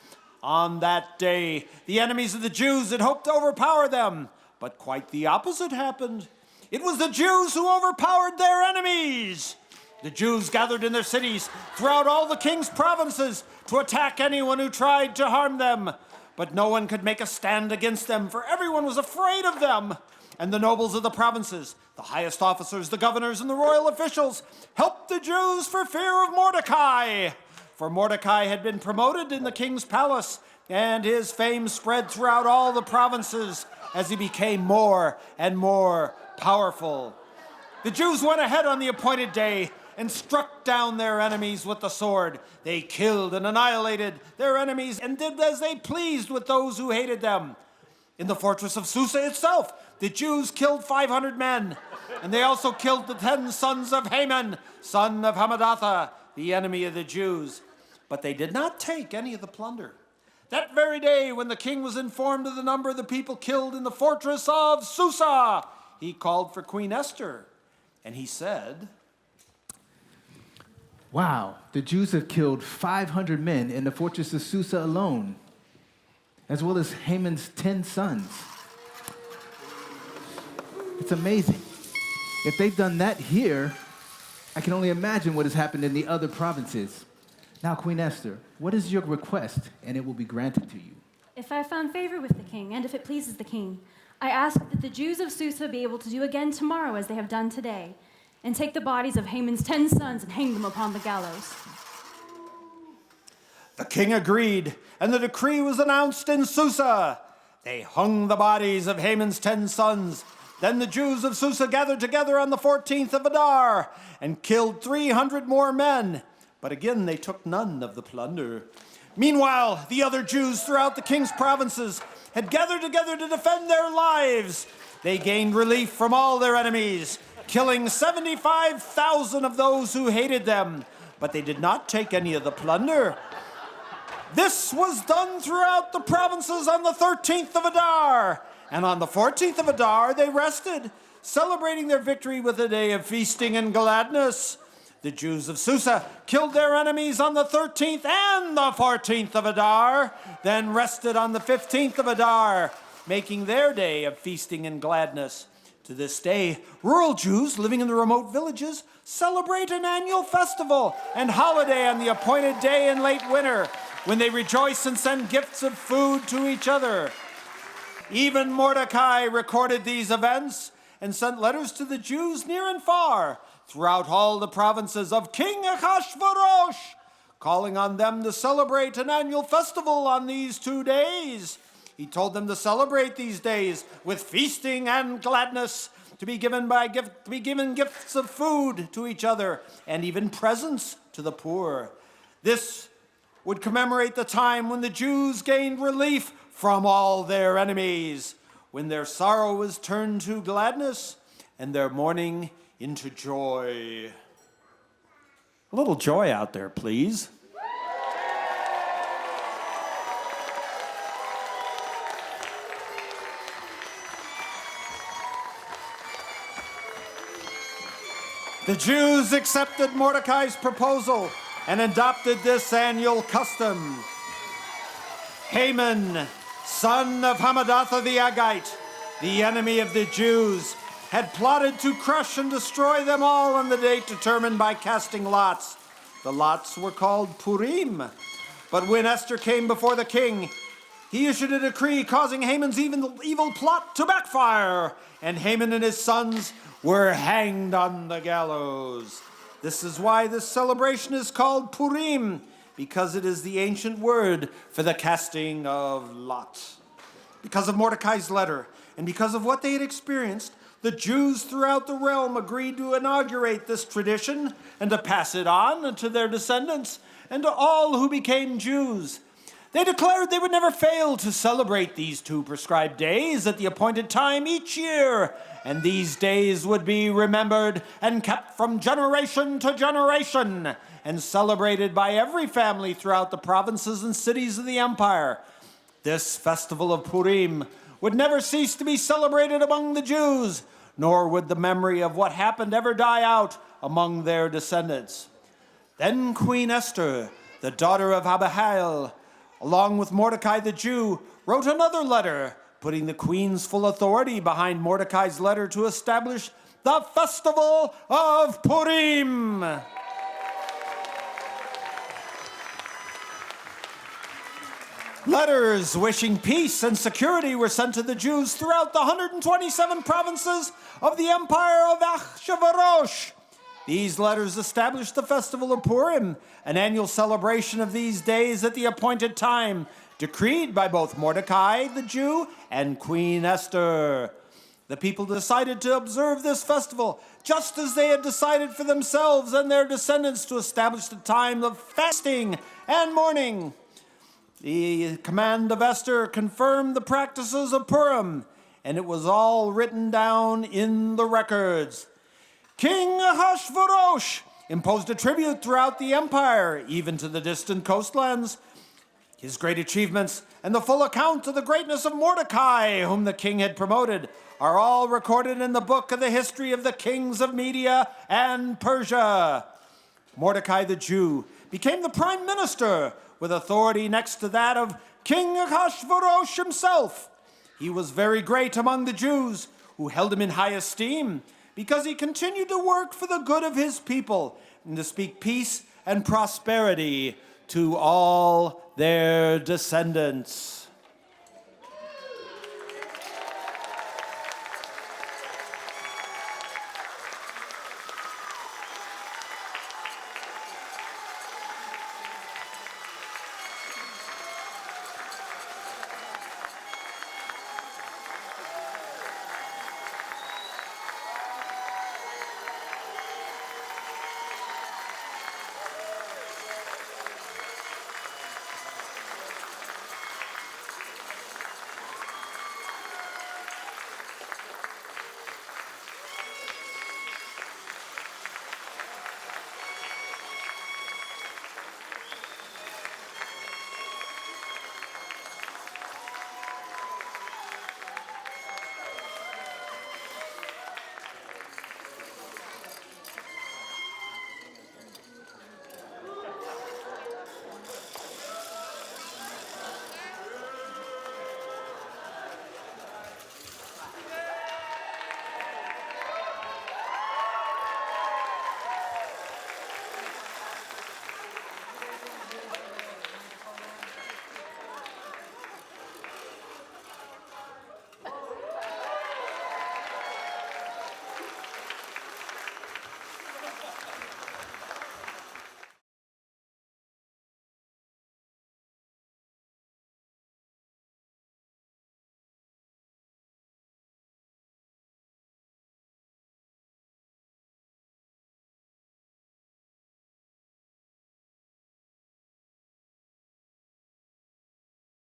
On that day, the enemies of the Jews had hoped to overpower them, but quite the opposite happened. It was the Jews who overpowered their enemies. The Jews gathered in their cities throughout all the king's provinces to attack anyone who tried to harm them. But no one could make a stand against them, for everyone was afraid of them. And the nobles of the provinces, the highest officers, the governors, and the royal officials helped the Jews for fear of Mordecai. For Mordecai had been promoted in the king's palace, and his fame spread throughout all the provinces as he became more and more powerful. The Jews went ahead on the appointed day and struck down their enemies with the sword. They killed and annihilated their enemies and did as they pleased with those who hated them. In the fortress of Susa itself, the Jews killed 500 men, and they also killed the 10 sons of Haman, son of Hammedatha, the enemy of the Jews. But they did not take any of the plunder. That very day, when the king was informed of the number of the people killed in the fortress of Susa, he called for Queen Esther, and he said, Wow, the Jews have killed 500 men in the fortress of Susa alone, as well as Haman's 10 sons. It's amazing. If they've done that here, I can only imagine what has happened in the other provinces. Now, Queen Esther, what is your request, and it will be granted to you? If I found favor with the king, and if it pleases the king, I ask that the Jews of Susa be able to do again tomorrow as they have done today, and take the bodies of Haman's 10 sons and hang them upon the gallows. The king agreed, and the decree was announced in Susa. They hung the bodies of Haman's 10 sons. Then the Jews of Susa gathered together on the 14th of Adar and killed 300 more men. But again, they took none of the plunder. Meanwhile, the other Jews throughout the king's provinces had gathered together to defend their lives. They gained relief from all their enemies, killing 75,000 of those who hated them, but they did not take any of the plunder. This was done throughout the provinces on the 13th of Adar, and on the 14th of Adar they rested, celebrating their victory with a day of feasting and gladness. The Jews of Susa killed their enemies on the 13th and the 14th of Adar, then rested on the 15th of Adar, making their day of feasting and gladness. To this day, rural Jews living in the remote villages celebrate an annual festival and holiday on the appointed day in late winter, when they rejoice and send gifts of food to each other. Even Mordecai recorded these events and sent letters to the Jews near and far throughout all the provinces of King Ahasuerus, calling on them to celebrate an annual festival on these 2 days. He told them to celebrate these days with feasting and gladness, to be given gifts of food to each other, and even presents to the poor. This would commemorate the time when the Jews gained relief from all their enemies, when their sorrow was turned to gladness and their mourning into joy. A little joy out there, please. The Jews accepted Mordecai's proposal and adopted this annual custom. Haman, son of Hamadatha the Agite, the enemy of the Jews, had plotted to crush and destroy them all on the date determined by casting lots. The lots were called Purim. But when Esther came before the king, he issued a decree causing Haman's evil plot to backfire, and Haman and his sons were hanged on the gallows. This is why this celebration is called Purim, because it is the ancient word for the casting of lots. Because of Mordecai's letter, and because of what they had experienced, the Jews throughout the realm agreed to inaugurate this tradition and to pass it on to their descendants and to all who became Jews. They declared they would never fail to celebrate these two prescribed days at the appointed time each year, and these days would be remembered and kept from generation to generation, and celebrated by every family throughout the provinces and cities of the empire. This festival of Purim would never cease to be celebrated among the Jews, nor would the memory of what happened ever die out among their descendants. Then Queen Esther, the daughter of Abihail, along with Mordecai the Jew, wrote another letter, putting the queen's full authority behind Mordecai's letter to establish the festival of Purim. Letters wishing peace and security were sent to the Jews throughout the 127 provinces of the empire of Ahasuerus. These letters established the festival of Purim, an annual celebration of these days at the appointed time, decreed by both Mordecai the Jew and Queen Esther. The people decided to observe this festival just as they had decided for themselves and their descendants to establish the time of fasting and mourning. The command of Esther confirmed the practices of Purim, and it was all written down in the records. King Ahasuerus imposed a tribute throughout the empire, even to the distant coastlands. His great achievements and the full account of the greatness of Mordecai, whom the king had promoted, are all recorded in the book of the history of the kings of Media and Persia. Mordecai the Jew became the prime minister, with authority next to that of King Ahasuerus himself. He was very great among the Jews, who held him in high esteem, because he continued to work for the good of his people and to speak peace and prosperity to all their descendants.